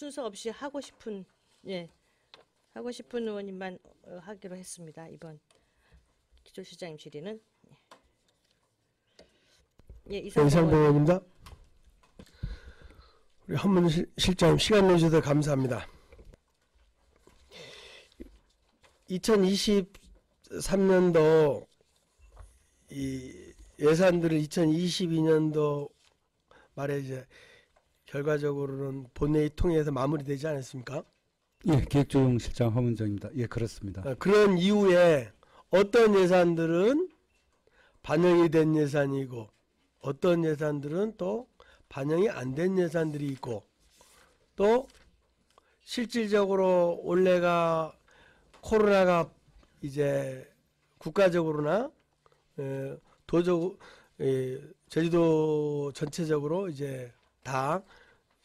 순서 없이 하고 싶은 하고 싶은 의원님만 하기로 했습니다. 이번 기초실장님 질의는 이상보 의원입니다. 우리 한문 실장님 시간 내주셔서 감사합니다. 2023년도 이 예산들을 2022년도 말에 이제 결과적으로는 본회의 통해서 마무리되지 않았습니까? 예, 기획조정실장 허문정입니다. 예, 그렇습니다. 그런 이후에 어떤 예산들은 반영이 된 예산이고 어떤 예산들은 또 반영이 안 된 예산들이 있고 또 실질적으로 올해가 코로나가 이제 국가적으로나 제주도 전체적으로 이제 다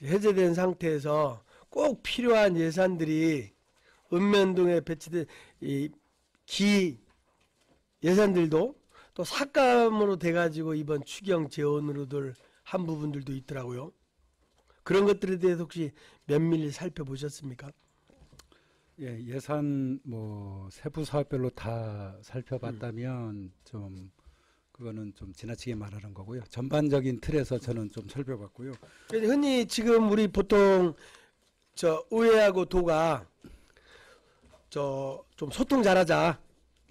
해제된 상태에서 꼭 필요한 예산들이 읍면동에 배치된 이 기 예산들도 또 삭감으로 돼가지고 이번 추경 재원으로들 한 부분들도 있더라고요. 그런 것들에 대해서 혹시 면밀히 살펴보셨습니까? 예, 예산 뭐 세부 사업별로 다 살펴봤다면 좀 그거는 좀 지나치게 말하는 거고요. 전반적인 틀에서 저는 좀 살펴봤고요. 흔히 지금 우리 보통 저 의회하고 도가 저 좀 소통 잘하자.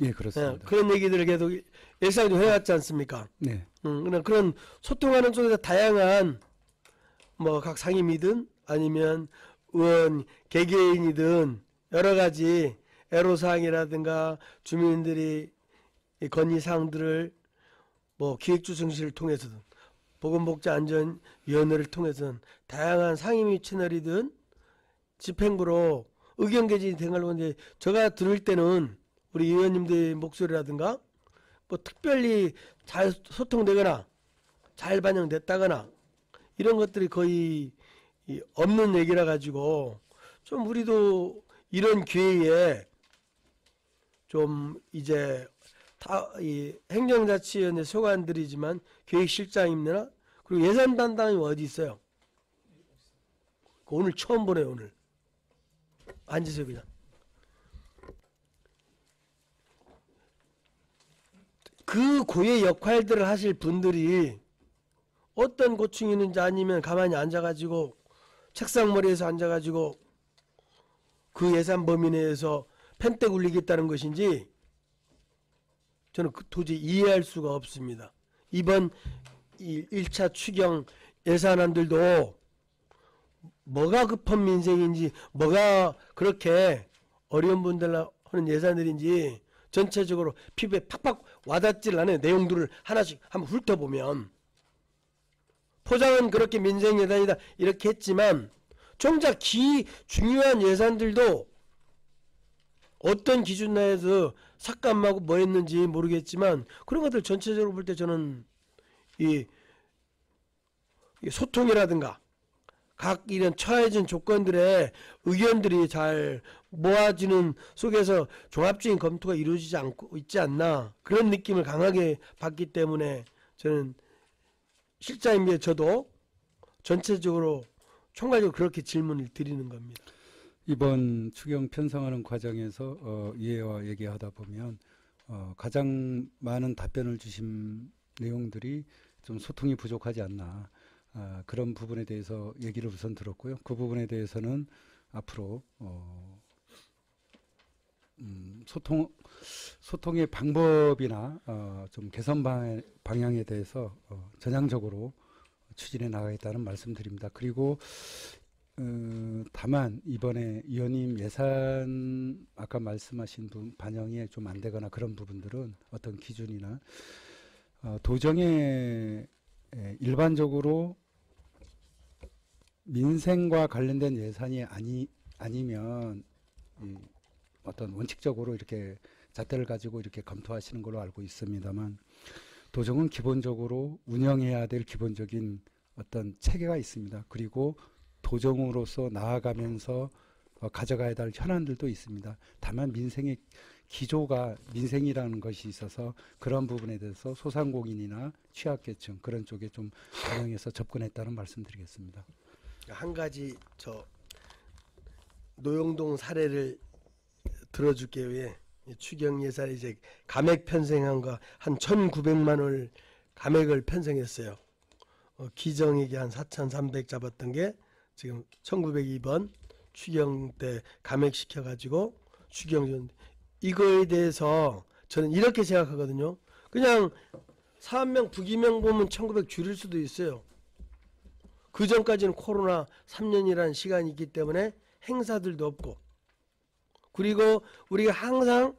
예, 그렇습니다. 그런 얘기들을 계속 일상적으로 해왔지 않습니까? 네. 그런 소통하는 쪽에서 다양한 뭐 각 상임이든 아니면 의원 개개인이든 여러 가지 애로사항이라든가 주민들이 이 건의사항들을 뭐 기획조정실을 통해서든 보건복지안전위원회를 통해서든 다양한 상임위 채널이든 집행부로 의견 개진이 된 걸로 이제 제가 들을 때는 우리 의원님들의 목소리라든가 뭐 특별히 잘 소통되거나 잘 반영됐다거나 이런 것들이 거의 없는 얘기라 가지고 좀 우리도 이런 기회에 좀 이제 다 이 행정자치위원회 소관들이지만 기획실장입니다. 그리고 예산 담당이 어디 있어요? 오늘 처음 보네요. 오늘 앉으세요 그냥. 그 고유의 역할들을 하실 분들이 어떤 고충이 있는지 아니면 가만히 앉아가지고 책상머리에서 앉아가지고 그 예산 범위 내에서 펜대 굴리겠다는 것인지 저는 도저히 이해할 수가 없습니다. 이번 1차 추경 예산안들도 뭐가 급한 민생인지 뭐가 그렇게 어려운 분들 하는 예산들인지 전체적으로 피부에 팍팍 와닿질 않은 내용들을 하나씩 한번 훑어보면 포장은 그렇게 민생 예산이다 이렇게 했지만 정작 중요한 예산들도 어떤 기준 내에서 삭감하고 뭐 했는지 모르겠지만 그런 것들 전체적으로 볼 때 저는 이 소통이라든가 각 이런 처해진 조건들의 의견들이 잘 모아지는 속에서 종합적인 검토가 이루어지지 않고 있지 않나 그런 느낌을 강하게 받기 때문에 저는 실장님께 저도 전체적으로 총괄적으로 그렇게 질문을 드리는 겁니다. 이번 추경 편성하는 과정에서 이해와 얘기하다 보면 가장 많은 답변을 주신 내용들이 좀 소통이 부족하지 않나 그런 부분에 대해서 얘기를 우선 들었고요. 그 부분에 대해서는 앞으로 소통의 방법이나 좀 개선 방향에 대해서 전향적으로 추진해 나가겠다는 말씀드립니다. 그리고 다만 이번에 의원님 예산 아까 말씀하신 분 반영이 좀 안 되거나 그런 부분들은 어떤 기준이나 도정에 일반적으로 민생과 관련된 예산이 아니면 어떤 원칙적으로 이렇게 잣대를 가지고 이렇게 검토하시는 걸로 알고 있습니다만 도정은 기본적으로 운영해야 될 기본적인 어떤 체계가 있습니다. 그리고 도정으로서 나아가면서 가져가야 될 현안들도 있습니다. 다만 민생의 기조가 민생이라는 것이 있어서 그런 부분에 대해서 소상공인이나 취약계층 그런 쪽에 좀 반영해서 접근했다는 말씀드리겠습니다. 한 가지 노영동 사례를 들어줄게요. 예. 추경 예산에 이제 감액 편성한 거 한 1,900만 원을 감액을 편성했어요. 기정액이 한 4,300 잡았던 게 지금 1,902번 추경 때 감액시켜 가지고 추경 이거에 대해서 저는 이렇게 생각하거든요. 그냥 사업명 부기명 보면 1,900 줄일 수도 있어요. 그 전까지는 코로나 3년이라는 시간이 있기 때문에 행사들도 없고, 그리고 우리가 항상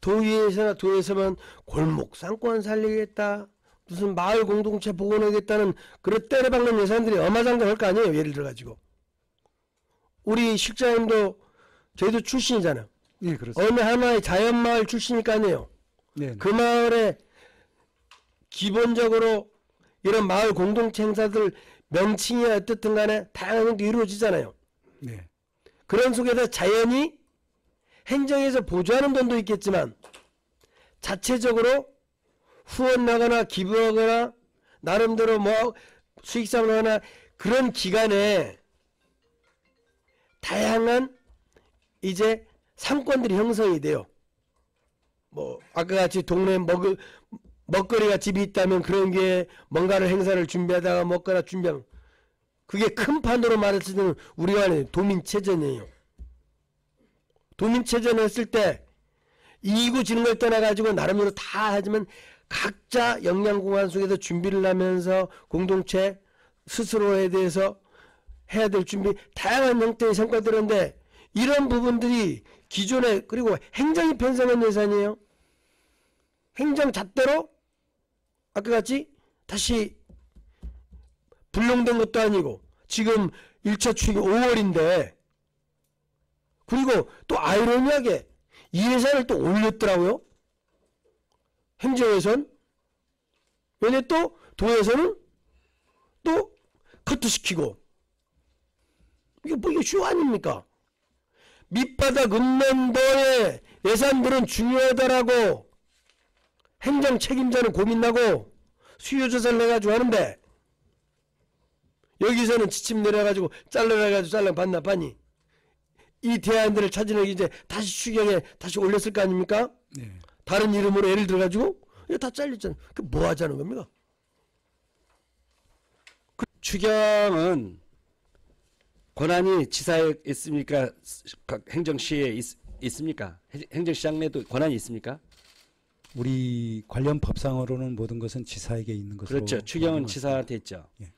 도의회에서나 도에서만 골목 상권 살리겠다, 무슨 마을 공동체 복원하겠다는 그런 때려박는 예산들이 어마장장할 거 아니에요. 예를 들어 가지고 우리 실장님도 저희도 출신이잖아요. 네, 그렇습니다. 어느 하나의 자연마을 출신일 거 아니에요. 네, 그 마을에 기본적으로 이런 마을 공동체 행사들 명칭이 어떻든 간에 다양한 형도 이루어지잖아요. 네, 그런 속에서 자연히 행정에서 보조하는 돈도 있겠지만 자체적으로 후원하거나 기부하거나 나름대로 뭐 수익성을 하거나 그런 기간에 다양한 이제 상권들이 형성이 돼요. 뭐 아까 같이 동네에 먹거리가 집이 있다면 그런 게 뭔가를 행사를 준비하다가 먹거나 준비하면 그게 큰 판으로 말했을 때는 우리가 하는 도민체전이에요. 도민체전 했을 때 이기고 지는 걸 떠나가지고 나름대로 다 하지만 각자 역량공간 속에서 준비를 하면서 공동체 스스로에 대해서 해야 될 준비 다양한 형태의 성과들인데 이런 부분들이 기존에 그리고 행정이 편성한 예산이에요. 행정 잣대로 아까 같이 다시 불용된 것도 아니고 지금 1차 추기 5월인데 그리고 또 아이러니하게 이 예산을 또 올렸더라고요. 행정예산. 왜냐 또 도에서는 또 커트시키고 이게 뭐 이게 쇼 아닙니까? 밑바닥 읍면도의 예산들은 중요하다라고 행정 책임자는 고민나고 수요조사를 해가지고 하는데 여기서는 지침 내려가지고 잘라가지고 잘라 봤나 봤니? 이 대안들을 찾으려고 이제 다시 추경에 다시 올렸을 거 아닙니까? 네. 다른 이름으로 예를 들어가지고 이거 다 잘렸잖아요. 그 뭐 하자는 겁니까? 추경은 권한이 지사에 있습니까? 각 행정시에 있습니까? 행정시장 내도 권한이 있습니까? 우리 관련 법상으로는 모든 것은 지사에게 있는 것으로. 그렇죠. 추경은 보는 것 지사한테 있죠. 예.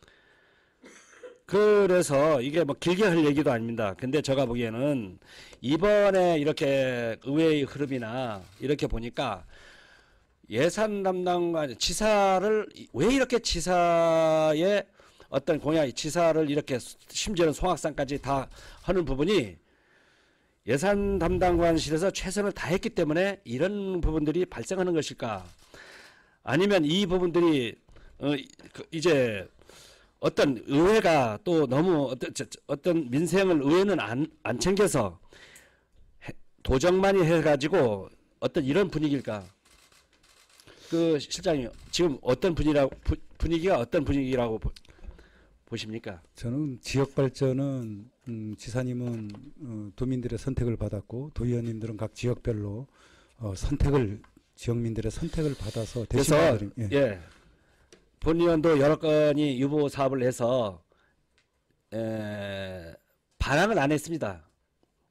그래서 이게 뭐 길게 할 얘기도 아닙니다. 근데 제가 보기에는 이번에 이렇게 의회의 흐름이나 이렇게 보니까 예산 담당관 지사를 왜 이렇게 지사의 어떤 공약 지사를 이렇게 심지어는 송악산까지 다 하는 부분이 예산 담당관실에서 최선을 다했기 때문에 이런 부분들이 발생하는 것일까? 아니면 이 부분들이 이제 어떤 의회가 또 너무 어떤 민생을 의회는 안 챙겨서 도정만이 해가지고 어떤 이런 분위기일까? 그 실장님 지금 어떤 분위기가 어떤 분위기라고 보십니까? 저는 지역 발전은 지사님은 도민들의 선택을 받았고 도의원님들은 각 지역별로 지역민들의 선택을 받아서 그래서 대신 예. 본 의원도 여러 건이 유보 사업을 해서 반항을 안 했습니다.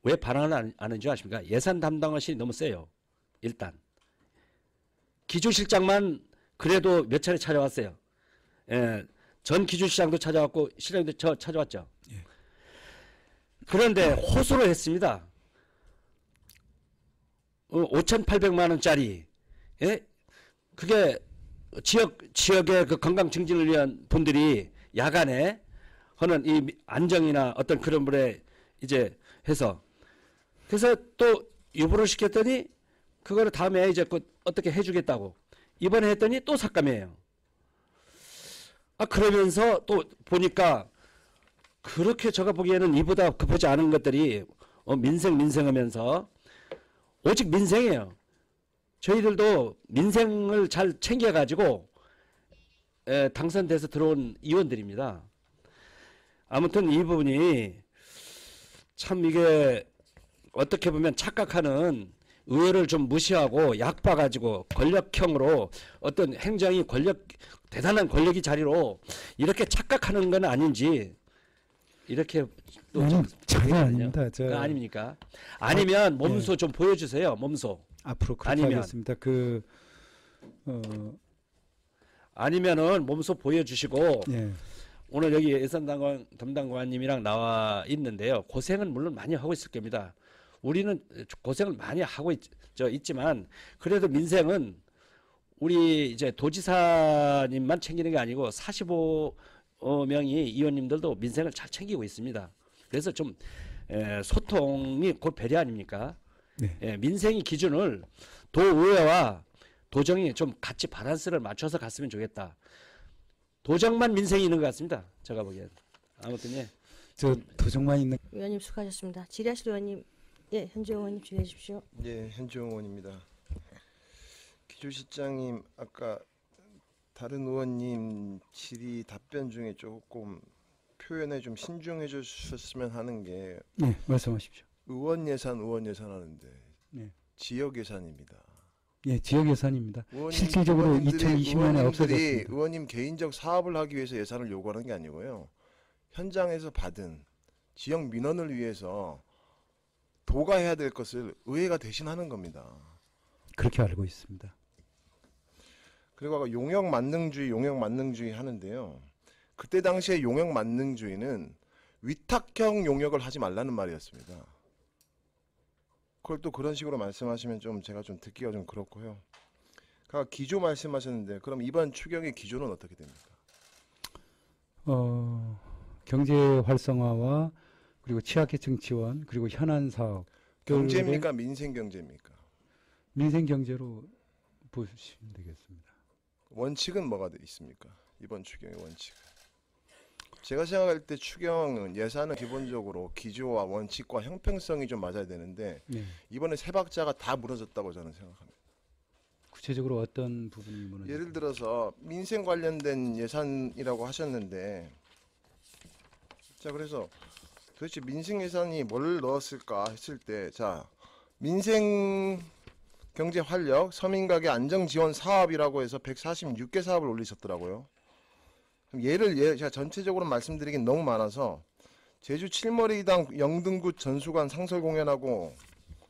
왜 반항을 안 하는 줄 아십니까? 예산 담당관실이 너무 세요. 일단 기조실장만 그래도 몇 차례 찾아왔어요. 예, 전 기조실장도 찾아왔고 실장도 저 찾아왔죠. 예. 그런데 호소를 했습니다. 5,800만 원짜리 예? 그게 지역의 그 건강 증진을 위한 분들이 야간에 하는 이 안정이나 어떤 그런 분에 이제 해서 그래서 또 유보를 시켰더니 그거를 다음에 이제 어떻게 해주겠다고 이번에 했더니 또 삭감이에요. 그러면서 또 보니까 그렇게 제가 보기에는 이보다 급하지 않은 것들이 민생하면서 오직 민생이에요. 저희들도 민생을 잘 챙겨가지고 당선돼서 들어온 의원들입니다. 아무튼 이 부분이 참 이게 어떻게 보면 착각하는 의회를 좀 무시하고 약봐가지고 권력형으로 어떤 행정이 대단한 권력이 자리로 이렇게 착각하는 건 아닌지 이렇게 또 아니, 좀 전혀 생각하거든요. 아닙니다. 그거 아닙니까? 아니면 몸소 좀 보여주세요. 몸소. 앞으로 그렇게 아니면. 하겠습니다. 아니면은 몸소 보여주시고 예. 오늘 여기 예산담당 담당관님이랑 나와 있는데요. 고생은 물론 많이 하고 있을 겁니다. 우리는 고생을 많이 하고 있지만 그래도 민생은 우리 이제 도지사님만 챙기는 게 아니고 45명이 의원님들도 민생을 잘 챙기고 있습니다. 그래서 좀 소통이 곧 배려 아닙니까? 네. 민생의 기준을 도의회와 도정이 좀 같이 밸런스를 맞춰서 갔으면 좋겠다. 도정만 민생이 있는 것 같습니다. 제가 보기엔. 아무튼 예. 저 도정만 있는 의원님 수고하셨습니다. 질의하실 의원님, 예, 현재 의원님 질의해 주십시오. 네, 현주영 의원입니다. 기조실장님 아까 다른 의원님 질의 답변 중에 조금 표현에 좀 신중해 주셨으면 하는 게 예, 말씀하십시오. 의원 예산 하는데 네. 지역 예산입니다. 예, 지역 예산입니다. 의원님- 실질적으로 의원님들이- 2020년에 의원님들이 없어졌습니다. 의원님 개인적 사업을 하기 위해서 예산을 요구하는 게 아니고요. 현장에서 받은 지역 민원을 위해서 도가 해야 될 것을 의회가 대신하는 겁니다. 그렇게 알고 있습니다. 그리고 아까 용역 만능주의 하는데요. 그때 당시에 용역 만능주의는 위탁형 용역을 하지 말라는 말이었습니다. 그걸 또 그런 식으로 말씀하시면 좀 제가 좀 듣기가 좀 그렇고요. 아까 기조 말씀하셨는데 그럼 이번 추경의 기조는 어떻게 됩니까? 경제 활성화와 그리고 취약계층 지원 그리고 현안 사업 경제입니까? 민생 경제입니까? 민생 경제로 보시면 되겠습니다. 원칙은 뭐가 있습니까? 이번 추경의 원칙은. 제가 생각할 때 추경은 예산은 기본적으로 기조와 원칙과 형평성이 좀 맞아야 되는데 네. 이번에 세 박자가 다 무너졌다고 저는 생각합니다. 구체적으로 어떤 부분이 무너졌습니까? 예를 들어서 민생 관련된 예산이라고 하셨는데 자 그래서 도대체 민생 예산이 뭘 넣었을까 했을 때 자 민생 경제 활력 서민 가게 안정 지원 사업이라고 해서 146개 사업을 올리셨더라고요. 그럼 제가 전체적으로 말씀드리긴 너무 많아서 제주 칠머리당 영등구 전수관 상설 공연하고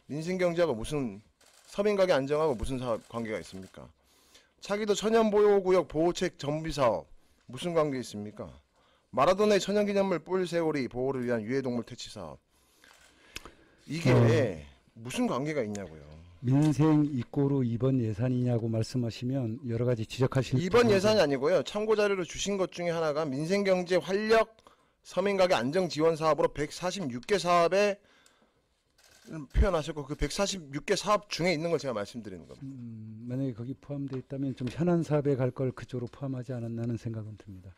민생 경제하고 무슨 서민 가게 안정하고 무슨 사업 관계가 있습니까? 차기도 천연보호구역 보호책 정비 사업 무슨 관계 있습니까? 마라도네 천연기념물 뿔새오리 보호를 위한 유해동물 퇴치 사업 이게 무슨 관계가 있냐고요. 민생 이꼬로 이번 예산이냐고 말씀하시면 여러 가지 지적하실 이번 부분이 예산이 아니고요. 참고 자료로 주신 것 중에 하나가 민생 경제 활력 서민 가게 안정 지원 사업으로 146개 사업에 표현하셨고 그 146개 사업 중에 있는 걸 제가 말씀드리는 겁니다. 만약에 거기 포함되어 있다면 좀 현안 사업에 갈 걸 그쪽으로 포함하지 않았나는 생각은 듭니다.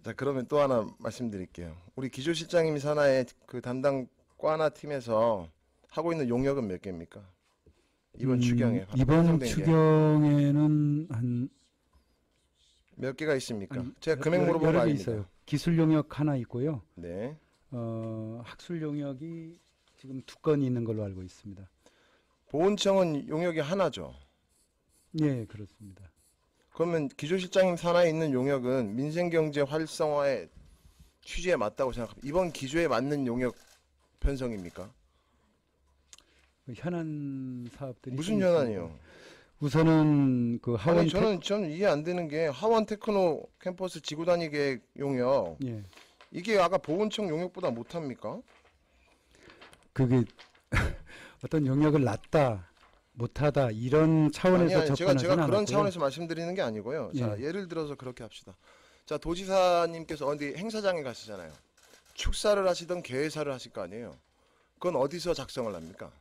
자 그러면 또 하나 말씀드릴게요. 우리 기조실장님이 산하의 그 담당 과나 팀에서 하고 있는 용역은 몇 개입니까? 이번 추경에 이번 편성된 게 추경에는 한 몇 개가 있습니까? 아니, 제가 금액 물어본 거 여러 개 아닙니다. 있어요. 기술 용역 하나 있고요. 네. 학술 용역이 지금 2건이 있는 걸로 알고 있습니다. 보훈청은 용역이 하나죠. 예, 그렇습니다. 그러면 기조실장님 산하에 있는 용역은 민생경제 활성화의 취지에 맞다고 생각합니다. 이번 기조에 맞는 용역 편성입니까? 그 현안 사업들이 무슨 좀 현안이요? 있습니다. 우선은 그 하원 아니 저는 이해 안 되는 게 하원 테크노 캠퍼스 지구단위 계획 용역 예, 이게 아까 보훈청 용역보다 못합니까? 그게 어떤 용역을 낮다 못하다 이런 차원에서 아니, 제가 접근하지는 그런 않았고요. 차원에서 말씀드리는 게 아니고요. 자 예. 예를 들어서 그렇게 합시다. 자 도지사님께서 어디 행사장에 가시잖아요. 축사를 하시던 개회사를 하실 거 아니에요. 그건 어디서 작성을 합니까?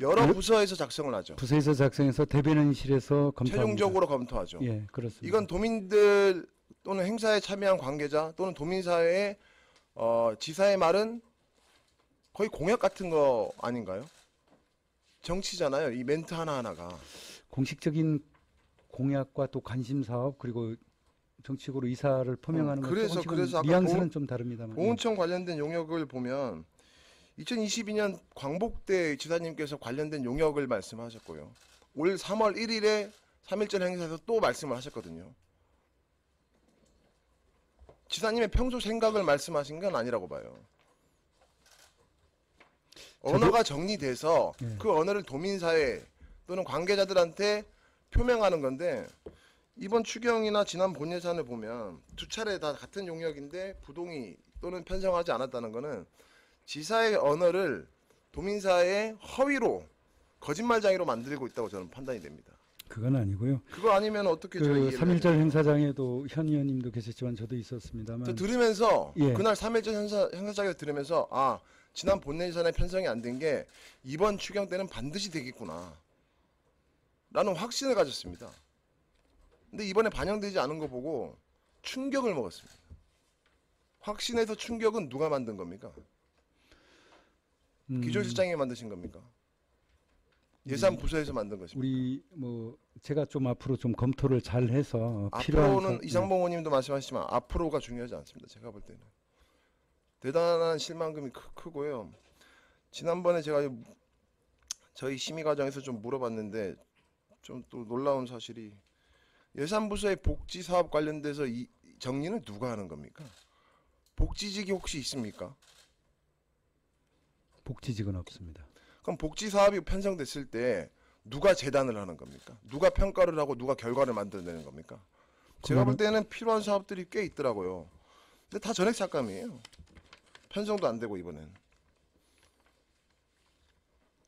여러 부서에서 작성을 하죠. 부서에서 작성해서 대변인실에서 검토합니다. 최종적으로 검토하죠. 예, 그렇습니다. 이건 도민들 또는 행사에 참여한 관계자 또는 도민사회의 지사의 말은 거의 공약 같은 거 아닌가요? 정치잖아요. 이 멘트 하나하나가. 공식적인 공약과 또 관심 사업 그리고 정치적으로 의사를 표명하는 것 그래서 조금씩은 아까 뉘앙스는 좀 다릅니다만. 보훈청 관련된 용역을 보면 2022년 광복대 지사님께서 관련된 용역을 말씀하셨고요. 올 3월 1일에 3.1절 행사에서 또 말씀을 하셨거든요. 지사님의 평소 생각을 말씀하신 건 아니라고 봐요. 언어가 정리돼서 예. 그 언어를 도민사회 또는 관계자들한테 표명하는 건데 이번 추경이나 지난 본예산을 보면 두 차례 다 같은 용역인데 부동의 또는 편성하지 않았다는 거는 지사의 언어를 도민사회의 허위로 거짓말장애로 만들고 있다고 저는 판단이 됩니다. 그건 아니고요. 그거 아니면 어떻게 저희 그 이해를 3.1절 행사장에도 현 의원님도 계셨지만 저도 있었습니다만. 저 들으면서 예. 그날 3.1절 행사장에서 들으면서 아 지난 본예산에 편성이 안 된 게 이번 추경 때는 반드시 되겠구나 라는 확신을 가졌습니다. 근데 이번에 반영되지 않은 거 보고 충격을 먹었습니다. 확신에서 충격은 누가 만든 겁니까? 기조실장이 만드신 겁니까? 예산 부서에서 만든 것입니다. 우리 뭐 제가 좀 앞으로 좀 검토를 잘 해서 필요한 앞으로는 이상봉 의원님도 말씀하시지만 앞으로가 중요하지 않습니다. 제가 볼 때는 대단한 실망금이 크고요. 지난번에 제가 저희 심의 과정에서 좀 물어봤는데 좀 또 놀라운 사실이 예산부서의 복지 사업 관련돼서 이 정리는 누가 하는 겁니까? 복지직이 혹시 있습니까? 복지직은 없습니다. 그럼 복지 사업이 편성됐을 때 누가 재단을 하는 겁니까? 누가 평가를 하고 누가 결과를 만들어내는 겁니까? 제가 볼 때는 필요한 사업들이 꽤 있더라고요. 근데 다 전액 삭감이에요. 편성도 안 되고 이번엔.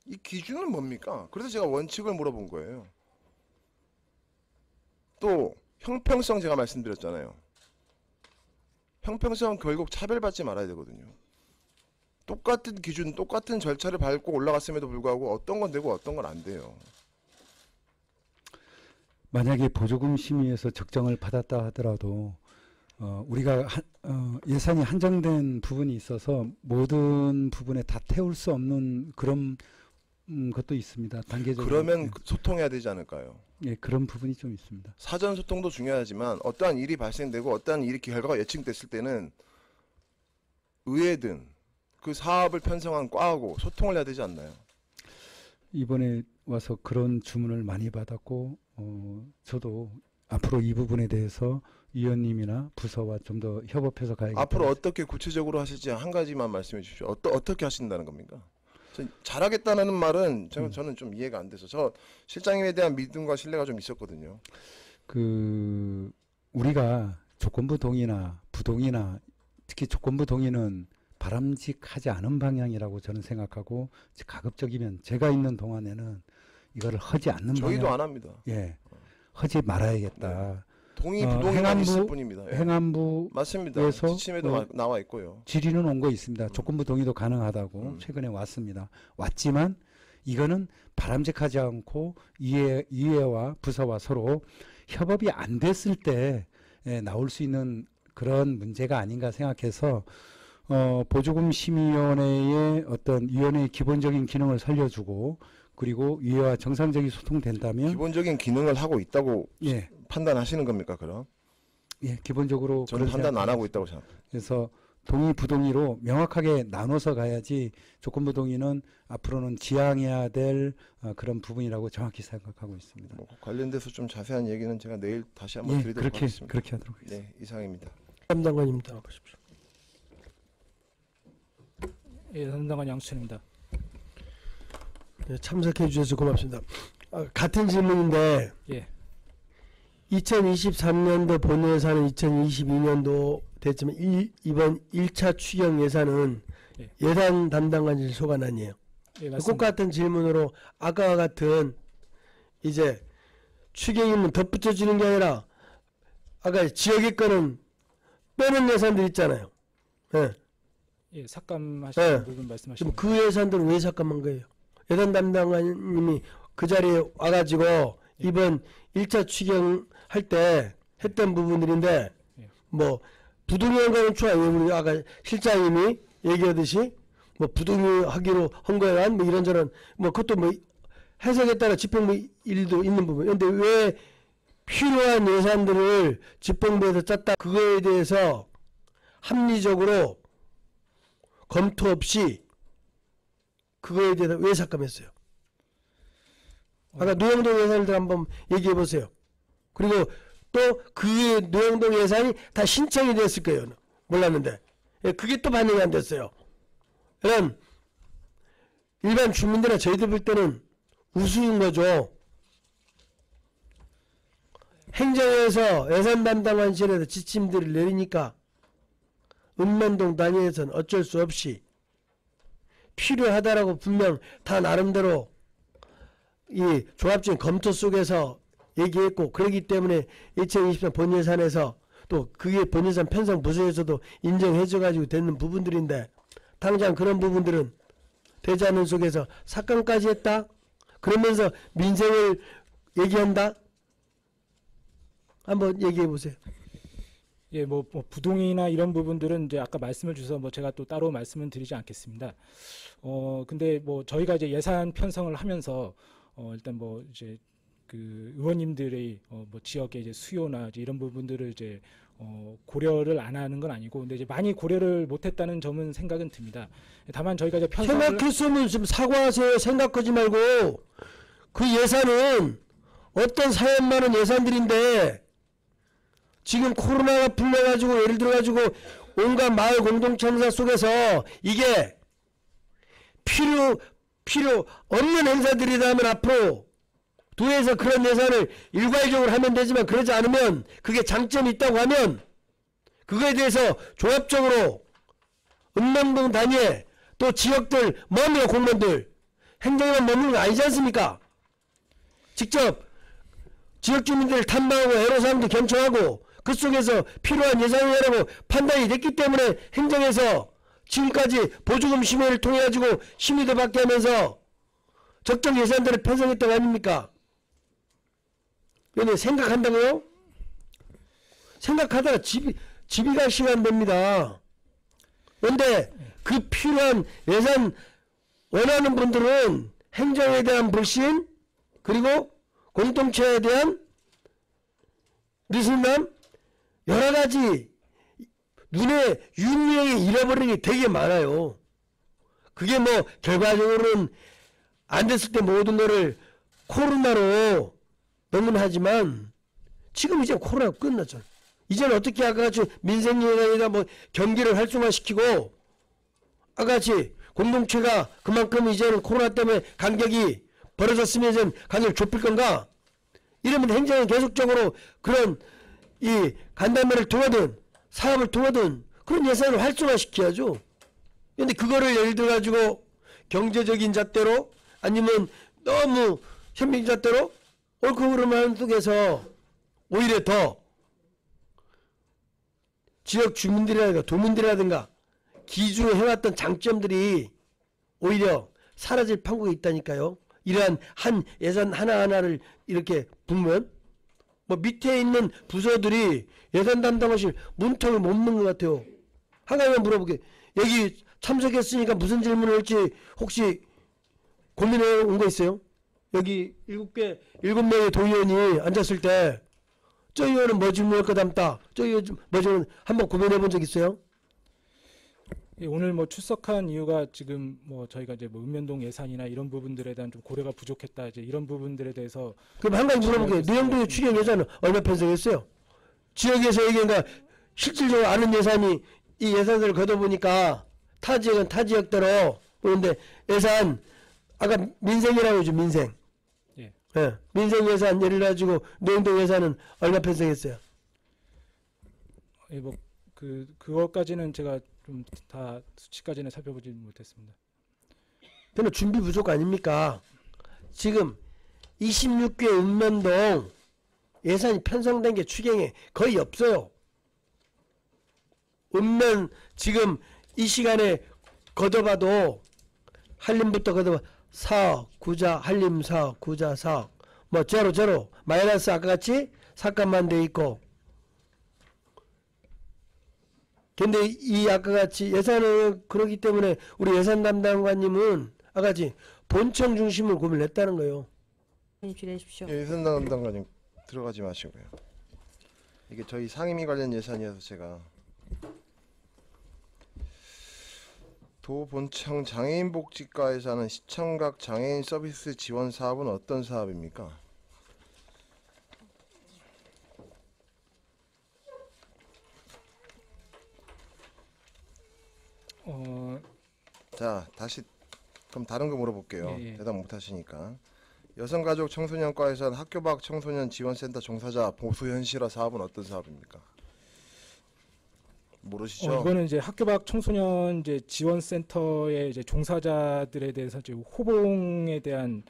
이 기준은 뭡니까? 그래서 제가 원칙을 물어본 거예요. 또 형평성 제가 말씀드렸잖아요. 형평성 결국 차별받지 말아야 되거든요. 똑같은 기준, 똑같은 절차를 밟고 올라갔음에도 불구하고 어떤 건 되고 어떤 건 안 돼요. 만약에 보조금 심의에서 적정을 받았다 하더라도 우리가 예산이 한정된 부분이 있어서 모든 부분에 다 태울 수 없는 그런 것도 있습니다. 단계적으로. 그러면 소통해야 되지 않을까요? 예, 그런 부분이 좀 있습니다. 사전 소통도 중요하지만 어떠한 일이 발생되고 어떠한 일이 결과가 예측됐을 때는 의회든 그 사업을 편성한 과하고 소통을 해야 되지 않나요? 이번에 와서 그런 주문을 많이 받았고 저도 앞으로 이 부분에 대해서 위원님이나 부서와 좀 더 협업해서 가야겠다. 앞으로 어떻게 구체적으로 하실지 한 가지만 말씀해 주십시오. 어떻게 하신다는 겁니까? 잘하겠다는 말은 저는 좀 이해가 안 돼서 저 실장님에 대한 믿음과 신뢰가 좀 있었거든요. 그 우리가 조건부 동의나 부동의나 특히 조건부 동의는 바람직하지 않은 방향이라고 저는 생각하고 가급적이면 제가 있는 동안에는 이거를 하지 않는 저희도 방향. 안 합니다. 예, 하지 말아야겠다. 동의 부동의만 있을 뿐입니다. 예. 행안부 맞습니다. 그래서 지침에도 나와 있고요. 질의는 온 거 있습니다. 조건부 동의도 가능하다고 최근에 왔습니다. 왔지만 이거는 바람직하지 않고 이해와 부서와 서로 협업이 안 됐을 때 나올 수 있는 그런 문제가 아닌가 생각해서 보조금 심의위원회의 어떤 위원회의 기본적인 기능을 살려주고 그리고 위회와 정상적인 소통된다면 기본적인 기능을 하고 있다고 예, 판단하시는 겁니까 그럼? 예, 기본적으로 저는 그런 판단 안 생각합니다. 하고 있다고 생각합니다. 그래서 동의 부동의로 명확하게 나눠서 가야지 조건부 동의는 앞으로는 지향해야 될 그런 부분이라고 정확히 생각하고 있습니다. 뭐 관련돼서 좀 자세한 얘기는 제가 내일 다시 한번 예, 드리도록 하겠습니다. 그렇게 하도록 하겠습니다. 네, 이상입니다. 담당관님도 보십시오. 예, 담당관 양수천입니다. 네, 참석해 주셔서 고맙습니다. 같은 질문인데 예. 2023년도 본예산은 2022년도 됐지만 이번 1차 추경 예산은 예. 예산 담당관실 소관 아니에요. 예, 꼭 맞습니다. 같은 질문으로 아까와 같은 이제 추경이면 덧붙여지는 게 아니라 아까 지역의 거는 빼는 예산들 있잖아요. 예. 예, 삭감하시는 예. 부분 지금 말씀하시는 그 예산들은 왜 삭감한 거예요? 예산 담당관님이 그 자리에 와가지고 이번 1차 추경 할 때 했던 부분들인데 예. 뭐 부동의원과는 추가요. 우리 아까 실장님이 얘기하듯이 뭐 부동의하기로 한 거에 뭐 이런저런 뭐 그것도 뭐 해석에 따라 집행 뭐 일도 있는 부분. 그런데 왜 필요한 예산들을 집행부에서 짰다. 그거에 대해서 합리적으로 검토 없이 그거에 대해서 왜 삭감했어요? 아까 노영동 예산들 한번 얘기해 보세요. 그리고 또 그 노영동 예산이 다 신청이 됐을 거예요. 몰랐는데 예, 그게 또 반영이 안 됐어요. 그럼 일반 주민들이나 저희들 볼 때는 우스운 거죠. 행정에서 예산 담당관실에서 지침들을 내리니까 읍면동 단위에서는 어쩔 수 없이 필요하다라고 분명 다 나름대로 이 종합적인 검토 속에서 얘기했고, 그렇기 때문에 2023 본예산에서 또 그게 본예산 편성 부서에서도 인정해줘가지고 되는 부분들인데, 당장 그런 부분들은 되지 않은 속에서 삭감까지 했다? 그러면서 민생을 얘기한다? 한번 얘기해 보세요. 예, 뭐 부동이나 이런 부분들은 이제 아까 말씀을 주셔서 뭐 제가 또 따로 말씀은 드리지 않겠습니다. 근데 뭐 저희가 이제 예산 편성을 하면서 일단 뭐 이제 그 의원님들의 뭐 지역의 이제 수요나 이제 이런 부분들을 이제 고려를 안 하는 건 아니고, 근데 이제 많이 고려를 못했다는 점은 생각은 듭니다. 다만 저희가 이제 편성을 생각했으면 좀 사과하세요. 생각하지 말고. 그 예산은 어떤 사연 많은 예산들인데 지금 코로나가 풀려가지고 예를 들어가지고 온갖 마을 공동체 행사 속에서 이게 필요 없는 행사들이라면 앞으로 도에서 그런 예산을 일괄적으로 하면 되지만, 그러지 않으면 그게 장점이 있다고 하면 그거에 대해서 종합적으로 읍면동 단위에 또 지역들 머무는 공무원들 행정에만 머무는 거 아니지 않습니까? 직접 지역 주민들을 탐방하고 애로사항도 경청하고 그 속에서 필요한 예산이라고 판단이 됐기 때문에 행정에서 지금까지 보조금 심의를 통해 가지고 심의도 받게 하면서 적정 예산들을 편성했던 거 아닙니까? 근데 생각한다고요? 생각하다가 집이 갈 시간 됩니다. 그런데 그 필요한 예산 원하는 분들은 행정에 대한 불신, 그리고 공동체에 대한 느슨함, 여러 가지 눈에 윤리형이 잃어버리는 게 되게 많아요. 그게 뭐 결과적으로는 안 됐을 때 모든 거를 코로나로 너무나 하지만 지금 이제 코로나가 끝났잖아. 이제는 어떻게 아까같이 민생예산이나 뭐 경기를 활성화시키고 아까같이 공동체가 그만큼 이제는 코로나 때문에 간격이 벌어졌으면 이제 간격을 좁힐 건가? 이러면 행정은 계속적으로 그런 이 간담회를 통하든 사업을 통하든 그런 예산을 활성화시켜야죠. 근데 그거를 예를 들어 가지고 경제적인 잣대로 아니면 너무 현명인 잣대로 옳고 그름하는 속에서 오히려 더 지역 주민들이라든가 도민들이라든가 기준으로 해왔던 장점들이 오히려 사라질 판국이 있다니까요. 이러한 한 예산 하나하나를 이렇게 보면 뭐 밑에 있는 부서들이 예산 담당하실 문턱을 못 넣는 것 같아요. 한 가지만 물어볼게. 여기 참석했으니까 무슨 질문을 할지 혹시 고민해 온 거 있어요? 여기 7명의 도의원이 앉았을 때 저 의원은 뭐 질문할 거 담다, 저 의원 뭐 질문 한번 고민해 본 적 있어요? 예, 오늘 뭐 출석한 이유가 지금 뭐 저희가 이제 뭐 읍면동 예산이나 이런 부분들에 대한 좀 고려가 부족했다, 이제 이런 부분들에 대해서 그럼 한 가지 물어볼게요. 노영동의 추경 예산은 얼마 편성했어요? 지역에서 얘기한가 실질적으로 아는 예산이 이 예산들을 걷어보니까 타 지역은 타 지역대로. 그런데 예산 아까 민생이라고 하죠. 민생. 예. 예. 민생 예산 예를 가지고 노영동 예산은 얼마 편성했어요? 예, 뭐 그것까지는 제가 좀 다 수치까지는 살펴보지 못했습니다. 근데 준비 부족 아닙니까? 지금 26개 읍면동 예산이 편성된 게 추경에 거의 없어요. 읍면 지금 이 시간에 걷어봐도 한림부터 걷어봐 사억, 구자, 한림 사억, 구자 사억, 뭐 제로 마이너스 아까 같이 삭감만 돼 있고. 근데 이 아까 같이 예산을 그러기 때문에 우리 예산 담당관님은 아까 같이 본청 중심을 고민을 했다는 거예요. 진행해 주십시오. 예산 담당관님, 들어가지 마시고요. 이게 저희 상임위 관련 예산이어서 제가 도본청 장애인복지과에서 하는 시청각 장애인 서비스 지원 사업은 어떤 사업입니까? 자, 다시 그럼 다른 거 물어볼게요. 예, 예. 대답 못 하시니까. 여성가족 청소년과에서 하는 학교 밖 청소년 지원센터 종사자 보수 현실화 사업은 어떤 사업입니까? 모르시죠? 이거는 이제 학교 밖 청소년 이제 지원센터의 이제 종사자들에 대해서 이제 호봉에 대한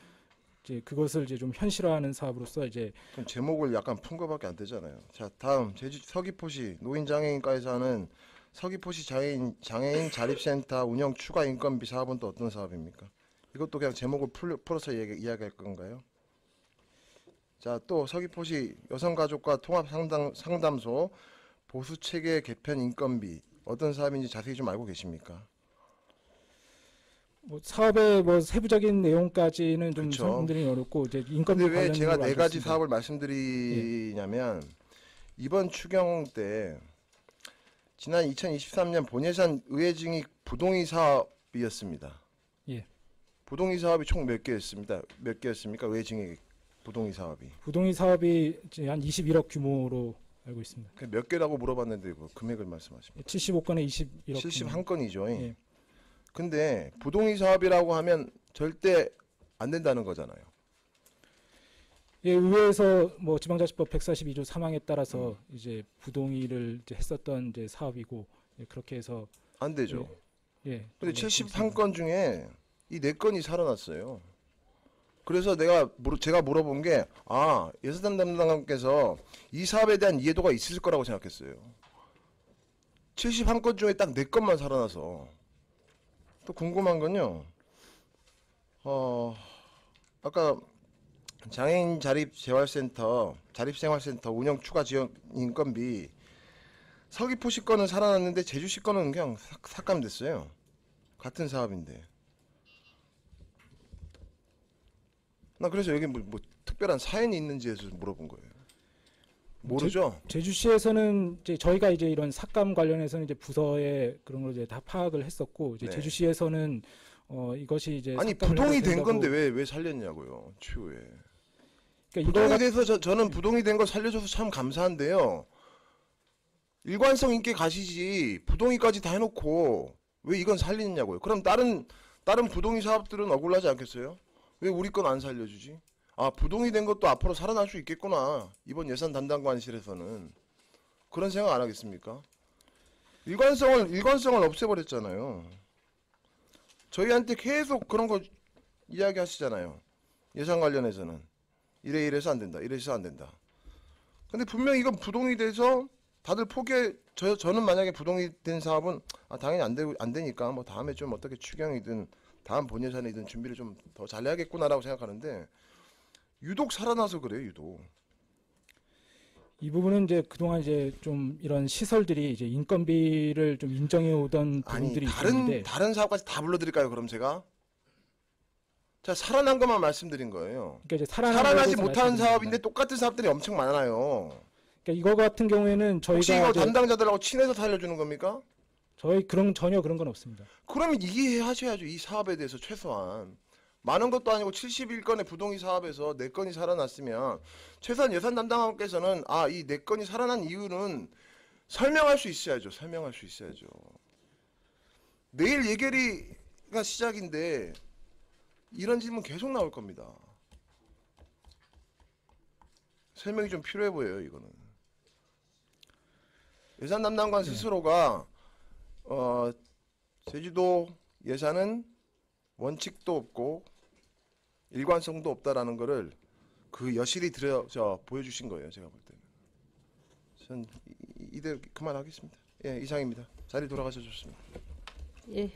이제 그것을 이제 좀 현실화하는 사업으로서 이제 그럼 제목을 약간 푼 거밖에 안 되잖아요. 자, 다음 제주 서귀포시 노인장애인과에서 하는 서귀포시 장애인 자립센터 운영 추가 인건비 사업은 또 어떤 사업입니까? 이것도 그냥 제목을 풀어서 이야기할 건가요? 자, 또 서귀포시 여성가족과 통합상담소 보수체계 개편 인건비 어떤 사업인지 자세히 좀 알고 계십니까? 뭐 사업의 뭐 세부적인 내용까지는 좀 그쵸. 설명드리기 어렵고 이제 인건비 근데 왜 관련으로 제가 네 알고 가지 있습니다. 사업을 말씀드리냐면 이번 추경 때 지난 2023년 본예산 의회증익 부동의 사업이었습니다. 예. 부동의 사업이 총 몇 개였습니다. 몇 개였습니까? 의회증익 부동의 사업이. 부동의 사업이 이제 한 21억 규모로 알고 있습니다. 그 몇 개라고 물어봤는데 그 금액을 말씀하십니다. 75건에 21억. 71건이죠. 예. 근데 부동의 사업이라고 하면 절대 안 된다는 거잖아요. 예, 의회에서 뭐 지방자치법 142조 3항에 따라서 이제 부동의를 이제 했었던 이제 사업이고 예, 그렇게 해서 안 되죠. 예. 근데 네, 71건 중에 이 4건이 살아났어요. 그래서 제가 물어본 게 예산 담당관께서 이 사업에 대한 이해도가 있을 거라고 생각했어요. 71건 중에 딱 4건만 살아나서 또 궁금한 건요. 아까 장애인 자립생활센터 운영 추가 지원 인건비 서귀포시 건은 살아났는데 제주시 건은 그냥 삭감됐어요. 같은 사업인데. 나 그래서 여기 뭐 특별한 사연이 있는지 해서 물어본 거예요. 모르죠? 제주시에서는 이제 저희가 이제 이런 삭감 관련해서는 이제 부서에 그런 걸 이제 다 파악을 했었고 이제 네. 제주시에서는 이것이 이제 아니 삭감을 부동이 해도 된 된다고- 건데 왜 살렸냐고요. 추후에. 그러니까 부동이 이거가 돼서 저는 부동이 된 거 살려줘서 참 감사한데요. 일관성 있게 가시지 부동이까지 다 해놓고 왜 이건 살리느냐고요. 그럼 다른 부동이 사업들은 억울하지 않겠어요? 왜 우리 건 안 살려주지? 부동이 된 것도 앞으로 살아날 수 있겠구나. 이번 예산 담당관실에서는 그런 생각 안 하겠습니까? 일관성을 없애버렸잖아요. 저희한테 계속 그런 거 이야기하시잖아요. 예산 관련해서는 이래서 안 된다. 이래서 안 된다. 근데 분명히 이건 부동이 돼서 다들 저는 만약에 부동이 된 사업은 당연히 안 되니까 뭐 다음에 좀 어떻게 추경이든 다음 본예산이든 준비를 좀 더 잘해야겠구나라고 생각하는데 유독 살아나서 그래요. 유독. 이 부분은 이제 그동안 이제 좀 이런 시설들이 이제 인건비를 좀 인정해 오던 아니 부분들이 있었는데 다른 사업까지 다 불러드릴까요? 그럼 제가 자 살아난 것만 말씀드린 거예요. 그러니까 이제 살아나지 못하는 사업인데 똑같은 사업들이 엄청 많아요. 그러니까 이거 같은 경우에는 혹시 저희가 이거 이제 담당자들하고 친해서 살려주는 겁니까? 저희 전혀 그런 건 없습니다. 그러면 이해하셔야죠. 이 사업에 대해서 최소한. 많은 것도 아니고 71건의 부동의 사업에서 4건이 살아났으면 최소한 예산 담당관께서는 이 4건이 살아난 이유는 설명할 수 있어야죠. 내일 예결위가 시작인데 이런 질문 계속 나올 겁니다. 설명이 좀 필요해 보여요. 이거는. 예산 담당관 스스로가 제주도 예산은 원칙도 없고 일관성도 없다라는 거를 그 여실히 보여주신 거예요. 제가 볼 때는. 전 이대로 그만하겠습니다. 예, 이상입니다. 자리 돌아가셔 좋습니다. 예,